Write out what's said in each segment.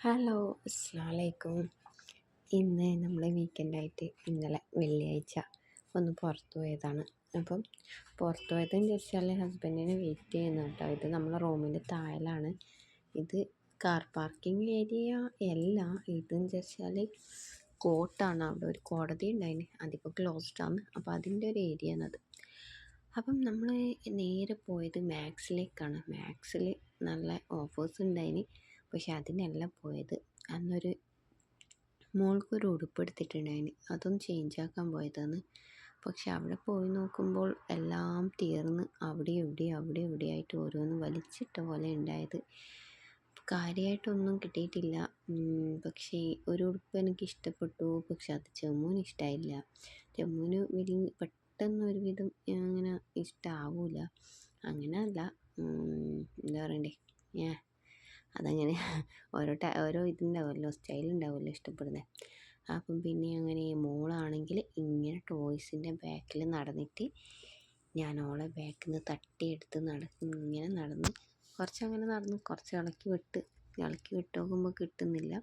Hello, അസ്സലാമലൈക്കും. ഇന്ന് നമ്മൾ വീക്കെൻഡായിട്ട് ഇന്നലെ വെള്ളിയാഴ്ച ഒന്ന് പുറത്തു പോയതാണ്. അപ്പം പുറത്തു പോയതെന്ന് വെച്ചാൽ ഹസ്ബൻഡിനെ വെയിറ്റ് ചെയ്യുന്നു കേട്ടോ. ഇത് നമ്മളെ റൂമിൻ്റെ താഴെയാണ്. ഇത് കാർ പാർക്കിംഗ് ഏരിയ അല്ല, ഇതെന്ന് വെച്ചാൽ കോർട്ടാണ്. അവിടെ ഒരു കോടതി ഉണ്ടായിന്, അതിപ്പോൾ ക്ലോസ്ഡ് ആണ്. അപ്പോൾ അതിൻ്റെ ഒരു ഏരിയ ആണത്. അപ്പം നമ്മൾ നേരെ പോയത് മാക്സിലേക്കാണ്. മാക്സിൽ നല്ല ഓഫേഴ്സ് ഉണ്ടായിന്, പക്ഷെ അതിനല്ല പോയത്. അന്നൊരു മോൾക്കൊരു ഉടുപ്പ് എടുത്തിട്ടുണ്ടായിന്, അതൊന്ന് ചേഞ്ച് ആക്കാൻ പോയതാണ്. പക്ഷെ അവിടെ പോയി നോക്കുമ്പോൾ എല്ലാം തീർന്ന് അവിടെ എവിടെയായിട്ട് ഓരോന്ന് വലിച്ചിട്ട പോലെ ഉണ്ടായത്. കാര്യമായിട്ടൊന്നും കിട്ടിയിട്ടില്ല. പക്ഷേ ഒരു ഉടുപ്പ് എനിക്ക് ഇഷ്ടപ്പെട്ടു, പക്ഷെ അത് ചെമ്മുവിന് ഇഷ്ടമായില്ല. ചെമ്മുവിന് വലിയ പെട്ടെന്ന് ഒരുവിധം അങ്ങനെ ഇഷ്ടമാവില്ല. അങ്ങനെയല്ല, എന്താ പറയണ്ടേ, അതങ്ങനെ ഓരോ ഇതുണ്ടാവുമല്ലോ, സ്റ്റൈലുണ്ടാവുമല്ലോ ഇഷ്ടപ്പെടുന്നത്. അപ്പം പിന്നെ അങ്ങനെ മോളാണെങ്കിൽ ഇങ്ങനെ ടോയ്സിൻ്റെ ബാക്കിൽ നടന്നിട്ട് ഞാൻ ഓളെ ബാക്കിൽ നിന്ന് തട്ടിയെടുത്ത് ഇങ്ങനെ നടന്ന് കുറച്ചങ്ങനെ നടന്ന് കുറച്ച് ഇളക്കി വിട്ട് നോക്കുമ്പോൾ കിട്ടുന്നില്ല.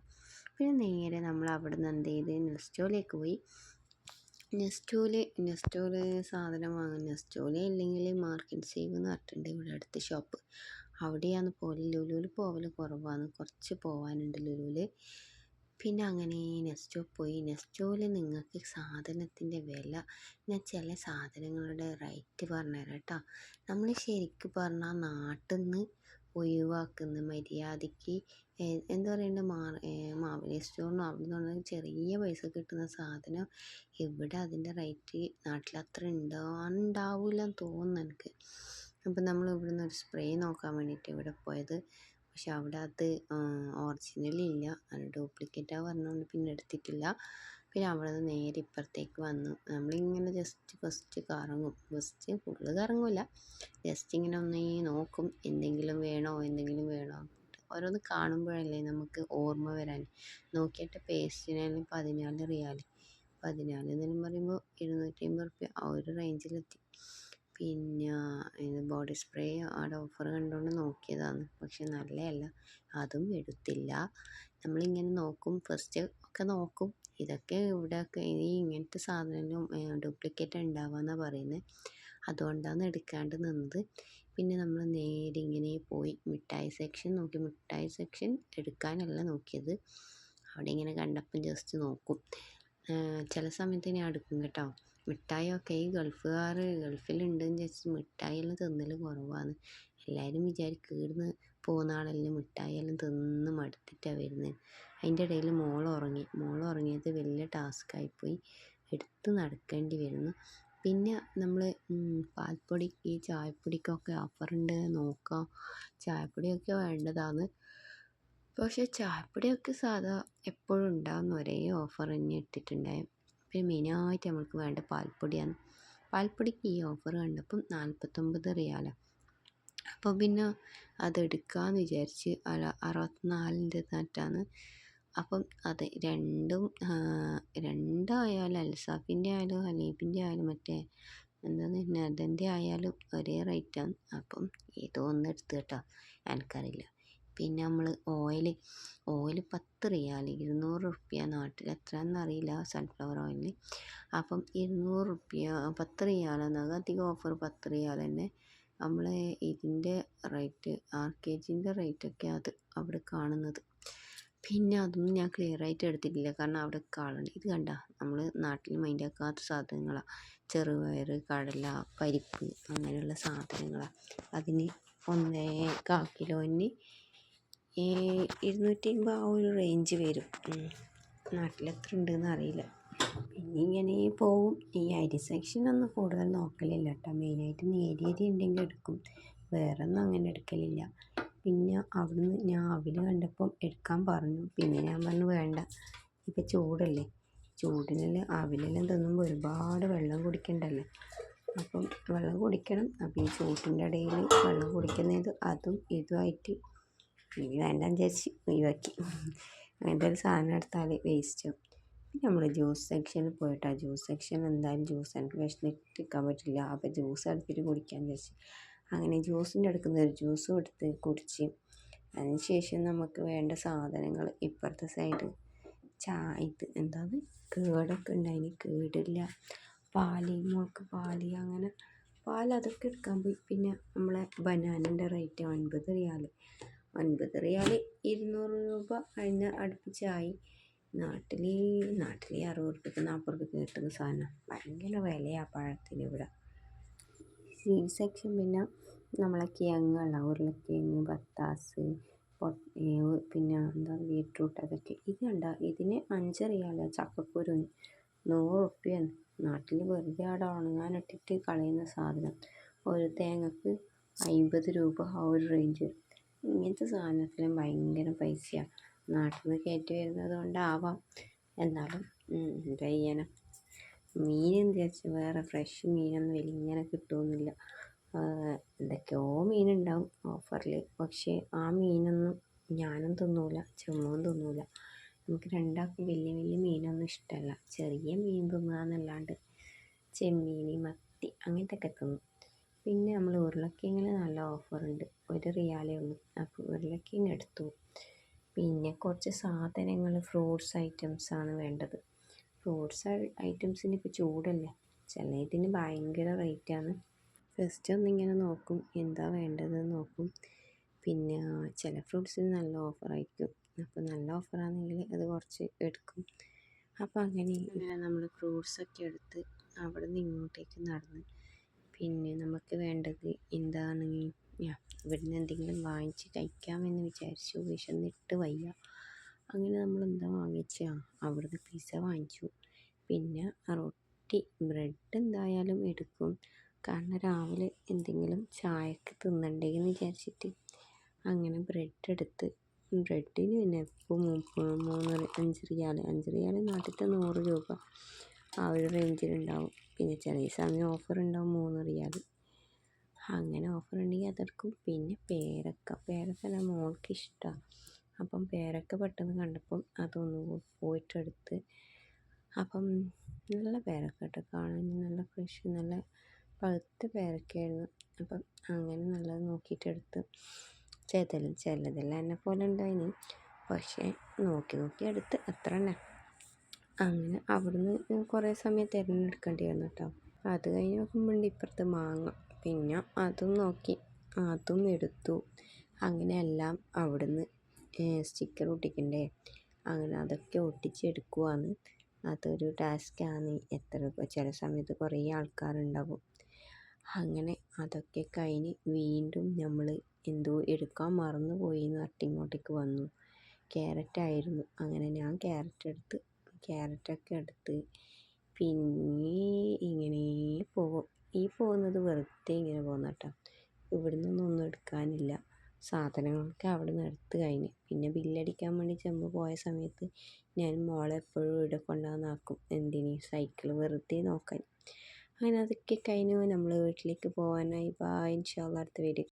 പിന്നെ നേരെ നമ്മൾ അവിടെ നിന്ന് എന്ത് ചെയ്ത് നെസ്റ്റോയിലേക്ക് പോയി. നെസ്റ്റോല് സാധനം വാങ്ങും. നെസ്റ്റോല് ഇല്ലെങ്കിൽ മാർക്കറ്റ് സേവ് എന്ന് പറഞ്ഞിട്ടുണ്ട് ഇവിടെ അടുത്ത ഷോപ്പ്. അവിടെയാണ് പോലെ. ലുലുവിൽ പോവൽ കുറവാണ്, കുറച്ച് പോകാനുണ്ട് ലുലുവിൽ. പിന്നെ അങ്ങനെ നെസ്റ്റോ പോയി. നെസ്റ്റോയിൽ നിങ്ങൾക്ക് സാധനത്തിൻ്റെ വില, ഞാൻ ചില സാധനങ്ങളുടെ റേറ്റ് പറഞ്ഞുതരാം കേട്ടോ. നമ്മൾ ശരിക്കും പറഞ്ഞാൽ നാട്ടിൽ നിന്ന് ഒഴിവാക്കുന്ന മര്യാദയ്ക്ക് എന്താ പറയണ്ട, മാവേലി സ്റ്റോറിനും അവിടെ നിന്നുള്ള ചെറിയ പൈസ കിട്ടുന്ന സാധനം ഇവിടെ അതിൻ്റെ റേറ്റ് നാട്ടിൽ അത്ര ഉണ്ടാവില്ല എന്ന് തോന്നുന്നു എനിക്ക്. അപ്പം നമ്മൾ ഇവിടുന്ന് ഒരു സ്പ്രേ നോക്കാൻ വേണ്ടിയിട്ട് ഇവിടെ പോയത്. പക്ഷെ അവിടെ അത് ഒറിജിനലില്ല, അത് ഡ്യൂപ്ലിക്കേറ്റാണ് പറഞ്ഞുകൊണ്ട് പിന്നെ എടുത്തിട്ടില്ല. പിന്നെ അവിടെ നിന്ന് നേരെ ഇപ്പുറത്തേക്ക് വന്നു. നമ്മളിങ്ങനെ ഫസ്റ്റ് കറങ്ങും. ഫസ്റ്റ് ഫുള്ള് കറങ്ങില്ല, ജസ്റ്റ് ഇങ്ങനെ ഒന്ന് നോക്കും, എന്തെങ്കിലും വേണോ. ഓരോന്ന് കാണുമ്പോഴല്ലേ നമുക്ക് ഓർമ്മ വരാൻ. നോക്കിയിട്ട് പേസ്റ്റിന് 14 റിയാൽ. 14 എന്നെല്ലാം പറയുമ്പോൾ 250 റുപ്യ, ആ ഒരു റേഞ്ചിലെത്തി. പിന്നെ ഇത് ബോഡി സ്പ്രേ അവിടെ ഓഫർ കണ്ടുകൊണ്ട് നോക്കിയതാണ്, പക്ഷെ നല്ലതല്ല, അതും എടുത്തില്ല. നമ്മളിങ്ങനെ നോക്കും, ഫസ്റ്റ് ഒക്കെ നോക്കും. ഇതൊക്കെ ഇവിടെയൊക്കെ ഇങ്ങനത്തെ സാധനം ഡ്യൂപ്ലിക്കേറ്റ് ഉണ്ടാവാമെന്നാണ് പറയുന്നത്, അതുകൊണ്ടാണ് എടുക്കാണ്ട് നിന്നത്. പിന്നെ നമ്മൾ നേരെ ഇങ്ങനെ പോയി മിഠായി സെക്ഷൻ നോക്കി. മിഠായി സെക്ഷൻ എടുക്കാനല്ല നോക്കിയത്, അവിടെ ഇങ്ങനെ കണ്ടപ്പം ജസ്റ്റ് നോക്കും. ചില സമയത്ത് ഞാൻ എടുക്കും കേട്ടോ. മിഠായിയൊക്കെ ഈ ഗൾഫിലുണ്ടെന്ന് വെച്ച് മിഠായിയെല്ലാം തിന്നൽ കുറവാണ്. എല്ലാവരും വിചാരിക്കും ഇവിടുന്ന് പോകുന്ന ആളെല്ലാം മിഠായിയെല്ലാം തിന്ന് മടുത്തിട്ടാണ് വരുന്നത്. അതിൻ്റെ ഇടയിൽ മോളുറങ്ങിയത് വലിയ ടാസ്ക്കായിപ്പോയി, എടുത്ത് നടക്കേണ്ടി വരുന്നു. പിന്നെ നമ്മൾ പാൽപ്പൊടി, ഈ ചായപ്പൊടിക്കൊക്കെ ഓഫറുണ്ട് നോക്കാം. ചായപ്പൊടിയൊക്കെ വേണ്ടതാണ്, പക്ഷേ ചായപ്പൊടിയൊക്കെ സാധാ എപ്പോഴും ഉണ്ടാകുന്ന ഒരേ ഓഫർ തന്നെ ഇട്ടിട്ടുണ്ടായും. പിന്നെ മെയിനായിട്ട് നമ്മൾക്ക് വേണ്ട പാൽപ്പൊടിയാണ്. പാൽപ്പൊടിക്ക് ഈ ഓഫർ കണ്ടപ്പം 49 റിയാലാണ്. അപ്പോൾ പിന്നെ അതെടുക്കാമെന്ന് വിചാരിച്ച്. 64ൻ്റെ നെറ്റാണ്. അപ്പം അത് രണ്ടായാലും അൽസാഫിൻ്റെ ആയാലും ഹലീബിൻ്റെ ആയാലും മറ്റേ എന്താണ് നദൻ്റെ ആയാലും ഒരേ റേറ്റാണ്. അപ്പം ഏതോ ഒന്ന് എടുത്ത് കേട്ടോ, എനിക്കറിയില്ല. പിന്നെ നമ്മൾ ഓയിൽ 10 റിയാൽ, 200 റുപ്യ. നാട്ടിൽ എത്രയാണെന്നറിയില്ല സൺഫ്ലവർ ഓയിലിന്. അപ്പം 200 റുപ്യ 10 റിയാലാണ്. അധികം ഓഫർ 10 റിയാൽ തന്നെ. നമ്മൾ ഇതിൻ്റെ റേറ്റ് RKGൻ്റെ റേറ്റൊക്കെ അത് അവിടെ കാണുന്നത്. പിന്നെ അതൊന്നും ഞാൻ ക്ലിയർ ആയിട്ട് എടുത്തിട്ടില്ല, കാരണം അവിടെ കാണുന്നുണ്ട്. ഇത് കണ്ട, നമ്മൾ നാട്ടിൽ മൈൻഡാക്കാത്ത സാധനങ്ങളാണ്. ചെറുപയർ, കടല, പരിപ്പ് അങ്ങനെയുള്ള സാധനങ്ങളാണ്. അതിന് 1.25 കിലോന് 250 ആ ഒരു റേഞ്ച് വരും. നാട്ടിലെത്ര ഉണ്ടെന്ന് അറിയില്ല. പിന്നെ ഇങ്ങനെ പോവും. ഈ അരി സെക്ഷനൊന്നും കൂടുതൽ നോക്കലില്ല കേട്ടോ. മെയിനായിട്ട് നേരിയരി ഉണ്ടെങ്കിൽ എടുക്കും, വേറെ ഒന്നും അങ്ങനെ എടുക്കലില്ല. പിന്നെ അവിടുന്ന് ഞാൻ അവിൽ കണ്ടപ്പം എടുക്കാൻ പറഞ്ഞു. പിന്നെ ഞാൻ പറഞ്ഞു വേണ്ട, ഇപ്പം ചൂടല്ലേ, ചൂടിനെല്ലാം അവിലെല്ലാം തിന്നുമ്പോൾ ഒരുപാട് വെള്ളം കുടിക്കണ്ടല്ലോ. അപ്പം വെള്ളം കുടിക്കണം. അപ്പം ഈ ചൂട്ടിൻ്റെ ഇടയിൽ വെള്ളം കുടിക്കുന്നത് അതും ഇതുമായിട്ട് എനിക്ക് വേണ്ടെന്ന് വിചാരിച്ച് ഒഴിവാക്കി. അങ്ങനത്തെ ഒരു സാധനം എടുത്താൽ വേസ്റ്റ്. പിന്നെ നമ്മൾ ജ്യൂസ് സെക്ഷനിൽ പോയിട്ടാ. ജ്യൂസ് സെക്ഷൻ എന്തായാലും ജ്യൂസ് എനിക്ക് വിശന്നിട്ടിരിക്കാൻ പറ്റില്ല, അപ്പോൾ ജ്യൂസ് എടുത്തിട്ട് കുടിക്കാമെന്ന് വിചാരിച്ചു. അങ്ങനെ ജ്യൂസിൻ്റെ അടുക്കുന്ന ഒരു ജ്യൂസും എടുത്ത് കുടിച്ച്. അതിന് ശേഷം നമുക്ക് വേണ്ട സാധനങ്ങൾ ഇപ്പുറത്തെ സൈഡ് ഇത് എന്താണ് കേടൊക്കെ ഉണ്ടായിന്, കേടില്ല. മോൾക്ക് പാല് അങ്ങനെ അതൊക്കെ എടുക്കാൻ പോയി. പിന്നെ നമ്മളെ ബനാനൻ്റെ റേറ്റ് 9 റിയാൽ 200 രൂപ കഴിഞ്ഞ അടുപ്പിച്ചായി. നാട്ടിൽ 60 റുപ്യക്ക് 40 റുപ്യക്ക് കിട്ടുന്ന സാധനം. ഭയങ്കര വിലയാണ് പഴത്തിന് ഇവിടെ. സീഡ് സെക്ഷൻ പിന്നെ നമ്മളെ കിഴങ്ങുള്ള ഉരുളക്കിഴങ്ങ്, ബത്താസ്, പിന്നെ എന്താ ബീട്രൂട്ട്, അതൊക്കെ ഇത് കണ്ട. ഇതിന് 5 റിയാൽ. ചക്കക്കുരുവിന് 100 റുപ്യാണ്. നാട്ടിൽ വെറുതെ അവിടെ ഉണങ്ങാനിട്ടിട്ട് കളയുന്ന സാധനം. ഒരു തേങ്ങക്ക് 50 രൂപ, ആ ഒരു റേഞ്ച്. ഇങ്ങനത്തെ സാധനത്തിനും ഭയങ്കര പൈസയാണ്. നാട്ടിൽ നിന്ന് കയറ്റി വരുന്നത് കൊണ്ടാവാം. എന്നാലും എന്താ ചെയ്യാനാ. മീൻ എന്ത് വെച്ചാൽ വേറെ ഫ്രഷ് മീനൊന്നും ഇങ്ങനെ കിട്ടുമൊന്നുമില്ല. എന്തൊക്കെയോ മീനുണ്ടാവും ഓഫറിൽ. പക്ഷേ ആ മീനൊന്നും ഞാനും തിന്നൂല, ചെമ്മോൻ തിന്നൂല. നമുക്ക് രണ്ടാൾക്കും വലിയ മീനൊന്നും ഇഷ്ടമല്ല. ചെറിയ മീൻ തിന്നുകയെന്നല്ലാണ്ട് ചെമ്മീൻ, മത്തി അങ്ങനത്തെ ഒക്കെ തിന്നും. പിന്നെ നമ്മൾ ഉരുളക്കിഴങ്ങിന് നല്ല ഓഫറുണ്ട്. 1 റിയാലേ ഉള്ളൂ. അപ്പോൾ ഉരുളക്കിഴങ്ങ് എടുത്തു. പിന്നെ കുറച്ച് സാധനങ്ങൾ, ഫ്രൂട്ട്സ് ഐറ്റംസാണ് വേണ്ടത്. ഫ്രൂട്ട്സ് ഐറ്റംസിന് ഇപ്പോൾ ചൂടല്ലേ, ഇതിന് ഭയങ്കര റേറ്റാണ്. ഫസ്റ്റ് ഒന്നിങ്ങനെ നോക്കും, എന്താ വേണ്ടതെന്ന് നോക്കും. പിന്നെ ചില ഫ്രൂട്ട്സിന് നല്ല ഓഫറായിരിക്കും. അപ്പോൾ നല്ല ഓഫറാണെങ്കിൽ അത് കുറച്ച് എടുക്കും. അപ്പോൾ അങ്ങനെ നമ്മൾ ഫ്രൂട്ട്സൊക്കെ എടുത്ത് അവിടെ നിന്ന് ഇങ്ങോട്ടേക്ക് നടന്ന്. പിന്നെ നമുക്ക് വേണ്ടത് എന്താണ്, ഇവിടുന്ന് എന്തെങ്കിലും വാങ്ങിച്ച് കഴിക്കാമെന്ന് വിചാരിച്ചു. വിശന്നിട്ട് വയ്യ. അങ്ങനെ നമ്മൾ എന്താ വാങ്ങിച്ചാൽ അവിടുന്ന് പിസ്സ വാങ്ങിച്ചു. പിന്നെ റൊട്ടി, ബ്രെഡ് എന്തായാലും എടുക്കും. കാരണം രാവിലെ എന്തെങ്കിലും ചായക്ക് തിന്നണ്ടേ എന്ന് വിചാരിച്ചിട്ട് അങ്ങനെ ബ്രെഡ് എടുത്ത്. ബ്രെഡിന് പിന്നെ ഇപ്പോൾ 5 റിയാൽ നാട്ടിലത്തെ 100 രൂപ, ആ ഒരു റേഞ്ചിലുണ്ടാവും. പിന്നെ ചില സമയം ഓഫർ ഉണ്ടാവും 3 റിയാൽ. അങ്ങനെ ഓഫർ ഉണ്ടെങ്കിൽ അതെടുക്കും. പിന്നെ പേരക്ക മോൾക്ക് ഇഷ്ടമാണ്. അപ്പം പേരക്ക പെട്ടെന്ന് കണ്ടപ്പം അതൊന്ന് പോയിട്ടെടുത്ത്. അപ്പം നല്ല പേരക്ക കേട്ടോ, കാണാൻ നല്ല ഫ്രഷ്, നല്ല പഴുത്ത പേരക്കയായിരുന്നു. അപ്പം അങ്ങനെ നല്ലത് നോക്കിയിട്ടെടുത്ത്. ചിലതെല്ലാം എന്നെ പോലെ ഉണ്ടായിന്, പക്ഷേ നോക്കി എടുത്ത് അത്ര തന്നെ. അങ്ങനെ അവിടുന്ന് കുറേ സമയം തിരഞ്ഞെടുക്കേണ്ടി വന്നു കേട്ടോ. അത് കഴിഞ്ഞ് നോക്കുമ്പോൾ ഇപ്പുറത്ത് മാങ്ങ. പിന്നെ അതും നോക്കി, അതും എടുത്തു. അങ്ങനെ എല്ലാം അവിടുന്ന് സ്റ്റിക്കർ ഒട്ടിക്കണ്ടേ, അങ്ങനെ അതൊക്കെ ഒട്ടിച്ചെടുക്കുവാണ്. അതൊരു ടാസ്ക്കാണ്. ചില സമയത്ത് കുറേ ആൾക്കാരുണ്ടാവും. അങ്ങനെ അതൊക്കെ കഴിഞ്ഞ് വീണ്ടും നമ്മൾ എന്തോ എടുക്കാൻ മറന്നു പോയി എന്ന് പറഞ്ഞിട്ട് ഇങ്ങോട്ടേക്ക് വന്നു. ക്യാരറ്റായിരുന്നു. അങ്ങനെ ഞാൻ ക്യാരറ്റൊക്കെ എടുത്ത് പിന്നെ ഇങ്ങനെ പോകും. ഈ പോകുന്നത് വെറുതെ ഇങ്ങനെ പോകുന്ന കേട്ടോ. ഇവിടെ നിന്നൊന്നും എടുക്കാനില്ല. സാധനങ്ങളൊക്കെ അവിടെ നിന്ന് എടുത്ത് കഴിഞ്ഞ്. പിന്നെ ബില്ലടിക്കാൻ വേണ്ടി ചെമ്പ് പോയ സമയത്ത് ഞാൻ മോളെ എപ്പോഴും ഇവിടെ കൊണ്ടുവന്നാക്കും. എന്തിന്, സൈക്കിൾ വെറുതെ നോക്കാൻ. അങ്ങനെ അതൊക്കെ കഴിഞ്ഞു. നമ്മൾ വീട്ടിലേക്ക് പോകാനായി. ഇൻഷാ അല്ലാഹ് അടുത്ത വീഡിയോ